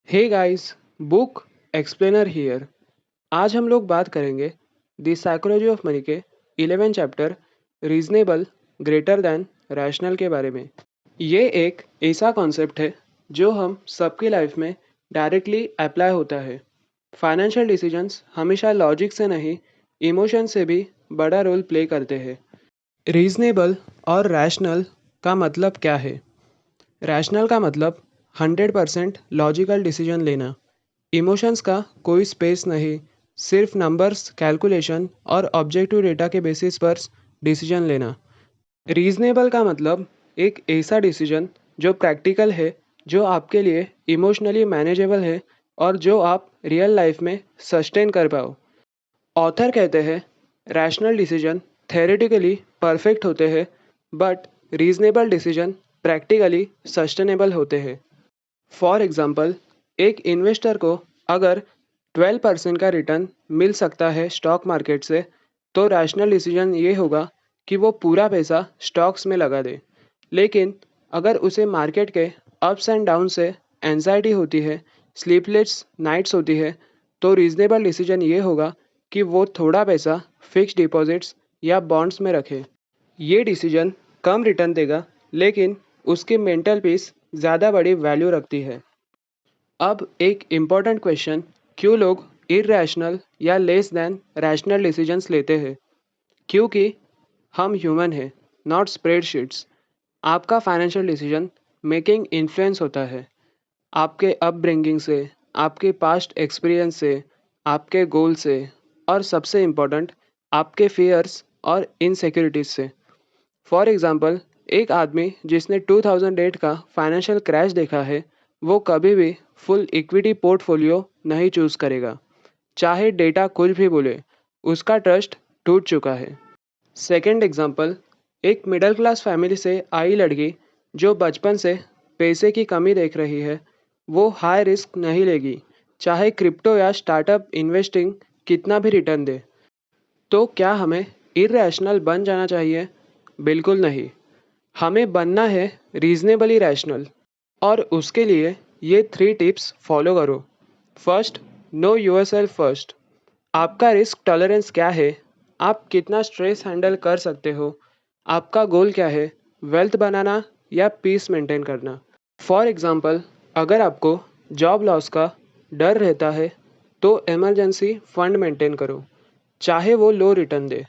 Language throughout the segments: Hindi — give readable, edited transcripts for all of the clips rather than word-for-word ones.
Hey guys, book explainer here. आज हम लोग बात करेंगे द साइकोलॉजी ऑफ मनी के 11 chapter reasonable greater than rational के बारे में। ये एक ऐसा कॉन्सेप्ट है जो हम सबकी लाइफ में डायरेक्टली अप्लाई होता है। फाइनेंशियल डिसीजंस हमेशा लॉजिक से नहीं, इमोशन से भी बड़ा रोल प्ले करते हैं। रीजनेबल और रैशनल का मतलब क्या है? रैशनल का मतलब 100% लॉजिकल डिसीजन लेना। इमोशंस का कोई स्पेस नहीं, सिर्फ नंबर्स, कैलकुलेशन और ऑब्जेक्टिव डेटा के बेसिस पर डिसीजन लेना। रीजनेबल का मतलब एक ऐसा डिसीजन जो प्रैक्टिकल है, जो आपके लिए इमोशनली मैनेजेबल है और जो आप रियल लाइफ में सस्टेन कर पाओ। ऑथर कहते हैं रैशनल डिसीजन थेरेटिकली परफेक्ट होते हैं, but reasonable decision practically sustainable होते हैं। फॉर एग्जांपल, एक इन्वेस्टर को अगर 12% का रिटर्न मिल सकता है स्टॉक मार्केट से, तो रैशनल डिसीजन ये होगा कि वो पूरा पैसा स्टॉक्स में लगा दे। लेकिन अगर उसे मार्केट के अप्स एंड डाउन से एंजाइटी होती है, स्लीपलेस नाइट्स होती है, तो रीजनेबल डिसीजन ये होगा कि वो थोड़ा पैसा फिक्स डिपॉजिट्स या बॉन्ड्स में रखे। ये डिसीजन कम रिटर्न देगा, लेकिन उसकी मेंटल पीस ज़्यादा बड़ी वैल्यू रखती है। अब एक इम्पॉर्टेंट क्वेश्चन, क्यों लोग इरेशनल या लेस देन रैशनल डिसीजंस लेते हैं? क्योंकि हम ह्यूमन हैं, नॉट स्प्रेडशीट्स। आपका फाइनेंशियल डिसीजन मेकिंग इन्फ्लुएंस होता है आपके अपब्रिंगिंग से, आपके पास्ट एक्सपीरियंस से, आपके गोल से, और सबसे इम्पोर्टेंट आपके फियर्स और इनसिक्योरिटीज से। फॉर एग्जांपल, एक आदमी जिसने 2008 का फाइनेंशियल क्रैश देखा है, वो कभी भी फुल इक्विटी पोर्टफोलियो नहीं चूज करेगा, चाहे डेटा कुछ भी बोले। उसका ट्रस्ट टूट चुका है। सेकंड एग्जांपल, एक मिडिल क्लास फैमिली से आई लड़की जो बचपन से पैसे की कमी देख रही है, वो हाई रिस्क नहीं लेगी, चाहे क्रिप्टो या स्टार्टअप इन्वेस्टिंग कितना भी रिटर्न दे। तो क्या हमें इरेशनल बन जाना चाहिए? बिल्कुल नहीं। हमें बनना है रीजनेबली रैशनल, और उसके लिए ये 3 टिप्स फॉलो करो। First, no yourself first. आपका रिस्क टॉलरेंस क्या है? आप कितना स्ट्रेस हैंडल कर सकते हो? आपका गोल क्या है? वेल्थ बनाना या पीस मेंटेन करना? फॉर एग्जांपल, अगर आपको जॉब लॉस का डर रहता है, तो इमरजेंसी फंड मेंटेन करो, चाहे वो लो रिटर्न दे।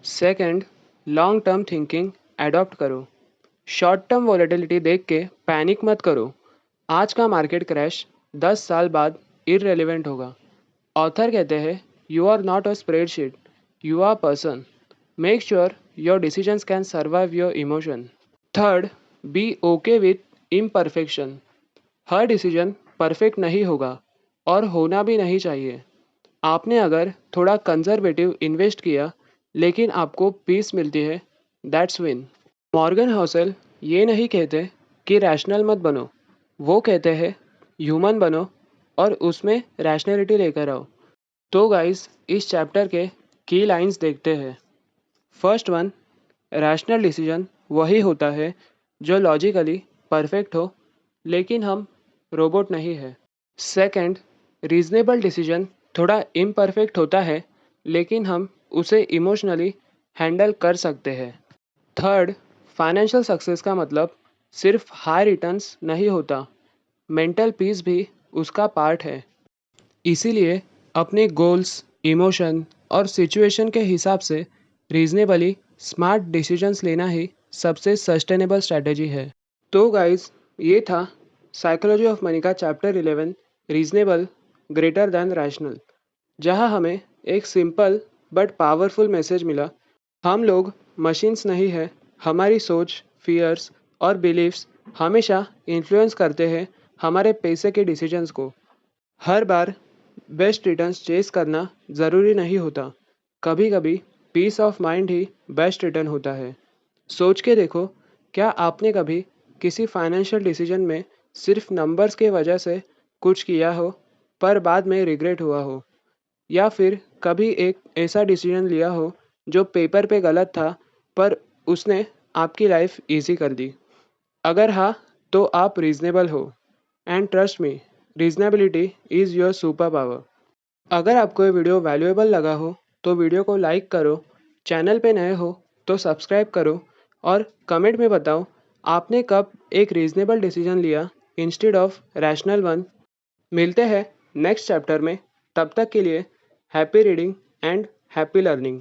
Second, long term thinking adopt करो। शॉर्ट टर्म वॉलेटिलिटी देख के पैनिक मत करो। आज का मार्केट क्रैश 10 साल बाद इररेलेवेंट होगा। ऑथर कहते हैं you are not a spreadsheet, you are person. Make sure your decisions can survive your emotion. Third, be okay with imperfection. हर डिसीजन परफेक्ट नहीं होगा और होना भी नहीं चाहिए। आपने अगर थोड़ा कंजर्वेटिव इन्वेस्ट किया लेकिन आपको पीस मिलती है, दैट्स विन। मॉर्गन हॉसल ये नहीं कहते कि रैशनल मत बनो, वो कहते हैं ह्यूमन बनो और उसमें रैशनैलिटी लेकर आओ। तो गाइस, इस चैप्टर के की लाइंस देखते हैं। फर्स्ट वन, रैशनल डिसीजन वही होता है जो लॉजिकली परफेक्ट हो, लेकिन हम रोबोट नहीं है। सेकंड, रीजनेबल डिसीजन थोड़ा इम्परफेक्ट होता है, लेकिन हम उसे इमोशनली हैंडल कर सकते हैं। थर्ड, फाइनेंशियल सक्सेस का मतलब सिर्फ हाई रिटर्न्स नहीं होता, मेंटल पीस भी उसका पार्ट है। इसीलिए अपने गोल्स, इमोशन और सिचुएशन के हिसाब से रीजनेबली स्मार्ट डिसीजंस लेना ही सबसे सस्टेनेबल स्ट्रैटेजी है। तो गाइस, ये था साइकोलॉजी ऑफ मनी का chapter 11 reasonable greater than rational, जहां हमें एक सिंपल बट पावरफुल मैसेज मिला। हम लोग मशीन्स नहीं है, हमारी सोच, फियर्स और बिलीव्स हमेशा इन्फ्लुएंस करते हैं हमारे पैसे के डिसीजंस को। हर बार बेस्ट रिटर्न्स चेस करना ज़रूरी नहीं होता। कभी कभी पीस ऑफ माइंड ही बेस्ट रिटर्न होता है। सोच के देखो, क्या आपने कभी किसी फाइनेंशियल डिसीजन में सिर्फ नंबर्स के वजह से कुछ किया हो पर बाद में रिग्रेट हुआ हो? या फिर कभी एक ऐसा डिसीजन लिया हो जो पेपर पे गलत था, पर उसने आपकी लाइफ इजी कर दी? अगर हाँ, तो आप रीजनेबल हो। And trust me, reasonability is your super power. अगर आपको ये वीडियो वैल्यूएबल लगा हो तो वीडियो को लाइक करो, चैनल पे नए हो तो सब्सक्राइब करो और कमेंट में बताओ आपने कब एक रीजनेबल डिसीजन लिया इंस्टेड ऑफ रैशनल वन। मिलते हैं नेक्स्ट चैप्टर में, तब तक के लिए happy reading and happy learning.